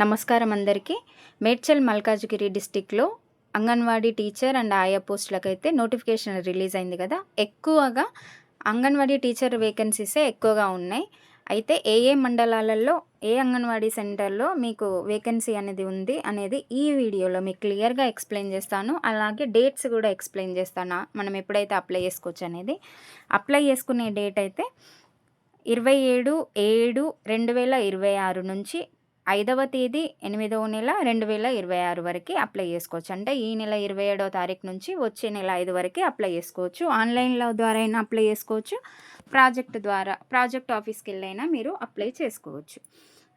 నమస్కారం అందరికీ. మేడ్చల్ మల్కాజ్గిరి డిస్టిక్లో అంగన్వాడీ టీచర్ అండ్ ఆయా పోస్టులకైతే నోటిఫికేషన్ రిలీజ్ అయింది కదా. ఎక్కువగా అంగన్వాడీ టీచర్ వేకెన్సీసే ఎక్కువగా ఉన్నాయి. అయితే ఏ ఏ మండలాలలో ఏ అంగన్వాడీ సెంటర్లో మీకు వేకెన్సీ అనేది ఉంది అనేది ఈ వీడియోలో మీకు క్లియర్గా ఎక్స్ప్లెయిన్ చేస్తాను. అలాగే డేట్స్ కూడా ఎక్స్ప్లెయిన్ చేస్తాను, మనం ఎప్పుడైతే అప్లై చేసుకోవచ్చు అనేది. అప్లై చేసుకునే డేట్ అయితే 27/7/2026 నుంచి 5వ తేదీ 8వ నెల 2026 వరకు అప్లై చేసుకోవచ్చు. అంటే ఈ నెల 27వ తారీఖు నుంచి వచ్చే నెల 5 వరకు అప్లై చేసుకోవచ్చు. ఆన్లైన్లో ద్వారా అయినా అప్లై చేసుకోవచ్చు, ప్రాజెక్ట్ ఆఫీస్కి వెళ్ళైనా మీరు అప్లై చేసుకోవచ్చు.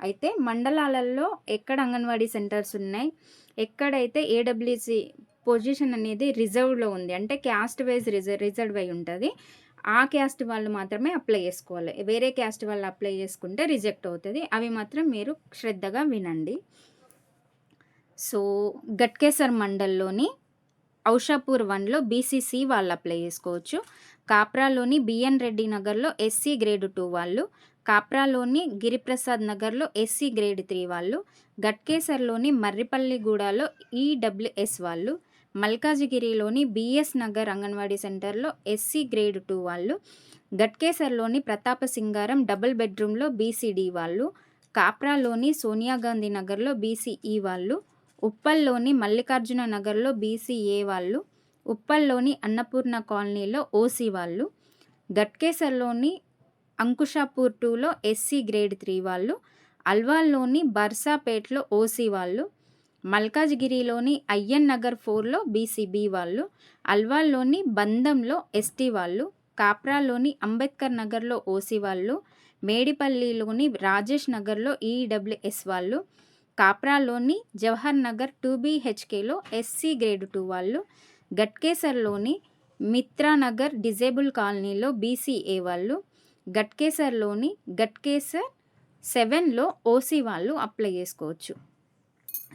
అయితే మండలాలలో ఎక్కడ అంగన్వాడీ సెంటర్స్ ఉన్నాయి, ఎక్కడైతే ఏడబ్ల్యూసి పొజిషన్ అనేది రిజర్వ్లో ఉంది, అంటే క్యాస్ట్ వైజ్ రిజర్వ్ అయి ఉంటుంది, ఆ క్యాస్ట్ వాళ్ళు మాత్రమే అప్లై చేసుకోవాలి. వేరే క్యాస్ట్ వాళ్ళు అప్లై చేసుకుంటే రిజెక్ట్ అవుతుంది. అవి మాత్రం మీరు శ్రద్ధగా వినండి. సో గట్కేసర్ మండల్లోని ఔషాపూర్ 1లో బీసీసీ వాళ్ళు అప్లై చేసుకోవచ్చు. కాప్రాలోని బిఎన్ రెడ్డి నగర్లో ఎస్సీ గ్రేడ్ 2 వాళ్ళు, కాప్రాలోని గిరిప్రసాద్ నగర్లో ఎస్సీ గ్రేడ్ 3 వాళ్ళు, గట్కేసర్లోని మర్రిపల్లిగూడలో ఈడబ్ల్యూఎస్ వాళ్ళు, మల్కాజిగిరిలోని బిఎస్ నగర్ అంగన్వాడీ సెంటర్లో ఎస్సీ గ్రేడ్ 2 వాళ్ళు, గట్కేసర్లోని ప్రతాప సింగారం డబుల్ బెడ్రూమ్లో బీసీడీ వాళ్ళు, కాప్రాలోని సోనియా గాంధీ నగర్లో బీసీఈ వాళ్ళు, ఉప్పల్లోని మల్లికార్జున నగర్లో బీసీఏ వాళ్ళు, ఉప్పల్లోని అన్నపూర్ణ కాలనీలో ఓసీ వాళ్ళు, గట్కేసర్లోని అంకుషాపూర్ 2లో ఎస్సీ గ్రేడ్ 3 వాళ్ళు, అల్వాల్లోని బర్సాపేట్లో ఓసీ వాళ్ళు, మల్కాజ్గిరిలోని అయ్యన్ నగర్ 4లో బీసీబీ వాళ్ళు, అల్వాల్లోని బందంలో ఎస్టీ వాళ్ళు, కాప్రాలోని అంబేద్కర్ నగర్లో ఓసీ వాళ్ళు, మేడిపల్లిలోని రాజేష్ నగర్లో ఈడబ్ల్యూఎస్ వాళ్ళు, కాప్రాలోని జవహర్ నగర్ 2BHKలో ఎస్సీ గ్రేడ్ 2 వాళ్ళు, గట్కేసర్లోని మిత్రానగర్ డిజేబుల్ కాలనీలో బీసీఏ వాళ్ళు, గట్కేసర్లోని గట్కేసర్ 7లో ఓసీ వాళ్ళు అప్లై చేసుకోవచ్చు.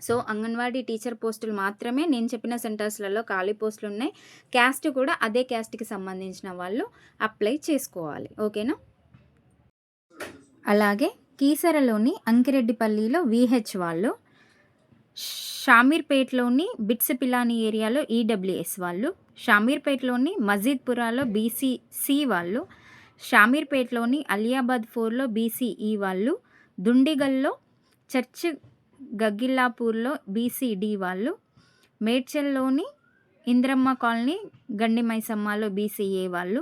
సో అంగన్వాడీ టీచర్ పోస్టులు మాత్రమే నేను చెప్పిన సెంటర్స్లలో ఖాళీ పోస్టులు ఉన్నాయి. క్యాస్ట్ కూడా అదే క్యాస్ట్కి సంబంధించిన వాళ్ళు అప్లై చేసుకోవాలి. ఓకేనా. అలాగే కీసరలోని అంకిరెడ్డిపల్లిలో విహెచ్ వాళ్ళు, షామీర్పేట్లోని బిట్స్ పిలాని ఏరియాలో ఈడబ్ల్యూఎస్ వాళ్ళు, షామీర్పేట్లోని మజీద్పురాలో బీసీసీ వాళ్ళు, షామీర్పేట్లోని అలియాబాద్ 4లో బీసీఈ వాళ్ళు, దుండిగల్లో చర్చ్ గగ్గిల్లాపూర్లో బీసీడీ వాళ్ళు, మేడ్చల్లోని ఇంద్రమ్మ కాలనీ గండి మైసమ్మలో బీసీఏ వాళ్ళు,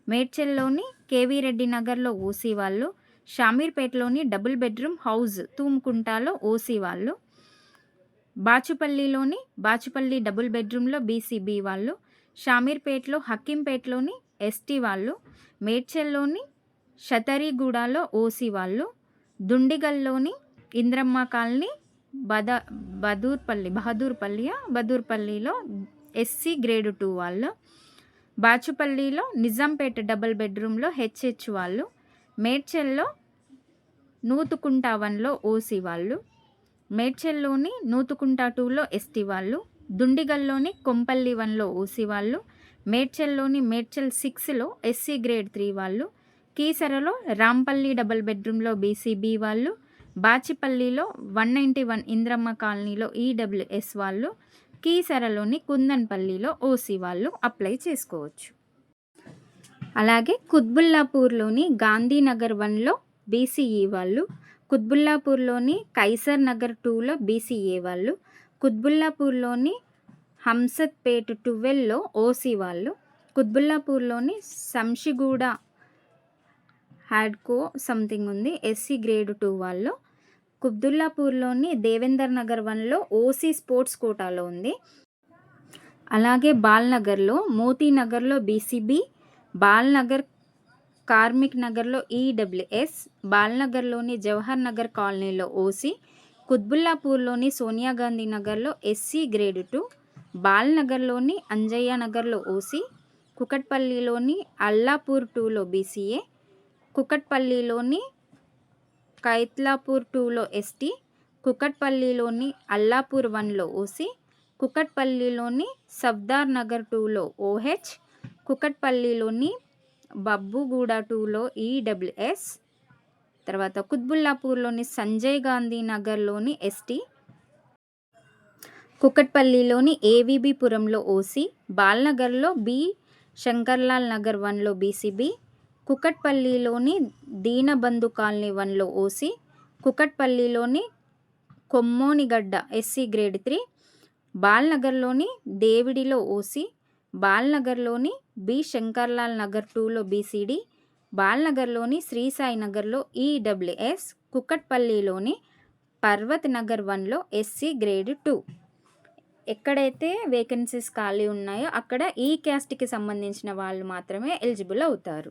మేడ్చల్లోని కేవీ రెడ్డి నగర్లో ఓసీ వాళ్ళు, షామీర్పేటలోని డబుల్ బెడ్రూమ్ హౌస్ తూమ్కుంటాలో ఓసీ వాళ్ళు, బాచుపల్లి డబుల్ బెడ్రూమ్లో బీసీబీ వాళ్ళు, షామీర్పేటలో హకీంపేటలోని ఎస్టీ వాళ్ళు, మేడ్చల్లోని షతరీగూడలో ఓసీ వాళ్ళు, దుండిగల్లోని ఇంద్రమ్మ కాలనీ బహదూర్పల్లిలో ఎస్సీ గ్రేడ్ 2 వాళ్ళు, బాచుపల్లిలో నిజాంపేట డబుల్ బెడ్రూమ్లో హెచ్హెచ్ వాళ్ళు, మేడ్చల్లో నూతుకుంట 1లో ఓసీ వాళ్ళు, మేడ్చల్లోని నూతుకుంట 2లో ఎస్టీ వాళ్ళు, దుండిగల్లోని కొంపల్లి 1లో ఓసీ వాళ్ళు, మేడ్చల్లోని మేడ్చల్ 6లో ఎస్సీ గ్రేడ్ 3 వాళ్ళు, కీసరలో రాంపల్లి డబుల్ బెడ్రూమ్లో బీసీబీ వాళ్ళు, బాచిపల్లిలో 191 ఇంద్రమ్మ కాలనీలో ఈడబ్ల్యూఎస్ వాళ్ళు, కీసరలోని కుందన్పల్లిలో ఓసీ వాళ్ళు అప్లై చేసుకోవచ్చు. అలాగే కుత్బుల్లాపూర్లోని గాంధీనగర్ 1లో బీసీఈ వాళ్ళు, కుత్బుల్లాపూర్లోని కైసర్ నగర్ 2లో బీసీఏ వాళ్ళు, కుత్బుల్లాపూర్లోని హంసత్పేట్ 12లో ఓసీ వాళ్ళు, కుత్బుల్లాపూర్లోని శంషిగూడ హ్యాడ్కో సంథింగ్ ఉంది ఎస్సీ గ్రేడ్ 2 వాళ్ళు, కుబ్దుల్లాపూర్లోని దేవేందర్ నగర్ 1లో ఓసీ స్పోర్ట్స్ కోటాలో ఉంది. అలాగే బాల్నగర్లో మోతీనగర్లో బీసీబీ, బాల్నగర్ కార్మిక్ నగర్లో ఈడబ్ల్యూఎస్, బాల్నగర్లోని జవహర్ నగర్ కాలనీలో ఓసీ, కుత్బుల్లాపూర్లోని సోనియా గాంధీ నగర్లో ఎస్సీ గ్రేడ్ 2, బాల్నగర్లోని అంజయ్య నగర్లో ఓసీ, కుకట్పల్లిలోని అల్లాపూర్ 2లో బీసీఏ, కుకట్పల్లిలోని కైత్లాపూర్ 2లో ఎస్టీ, కుకట్పల్లిలోని అల్లాపూర్ 1లో ఓసీ, కుకట్పల్లిలోని సఫ్దార్ నగర్ 2లో ఓహెచ్, కుకట్పల్లిలోని బబ్బుగూడ 2లో ఈడబ్ల్యూఎస్, తర్వాత కుత్బుల్లాపూర్‌లోని సంజయ్ గాంధీ నగర్‌లోని ఎస్టీ, కుకట్పల్లిలోని ఏవీబీ పురంలో ఓసీ, బాల్‌నగర్‌లో బి, శంకర్లాల్ నగర్ 1లో బీసీబీ, కుకట్పల్లిలోని దీనబంధు కాలనీ 1లో ఓసీ, కుకట్పల్లిలోని కొమ్మోనిగడ్డ ఎస్సీ గ్రేడ్ 3, బాల్‌నగర్‌లోని దేవిడిలో ఓసీ, బాల్‌నగర్‌లోని బి, శంకర్లాల్ నగర్ 2లో బీసీడీ, బాల్‌నగర్‌లోని శ్రీసాయి నగర్‌లో ఈడబ్ల్యూఎస్, కుకట్పల్లిలోని పర్వత్ నగర్ 1లో ఎస్సీ గ్రేడ్ 2. ఎక్కడైతే వేకెన్సీస్ ఖాళీ ఉన్నాయో అక్కడ ఈ క్యాస్ట్‌కి సంబంధించిన వాళ్ళు మాత్రమే ఎలిజిబుల్ అవుతారు.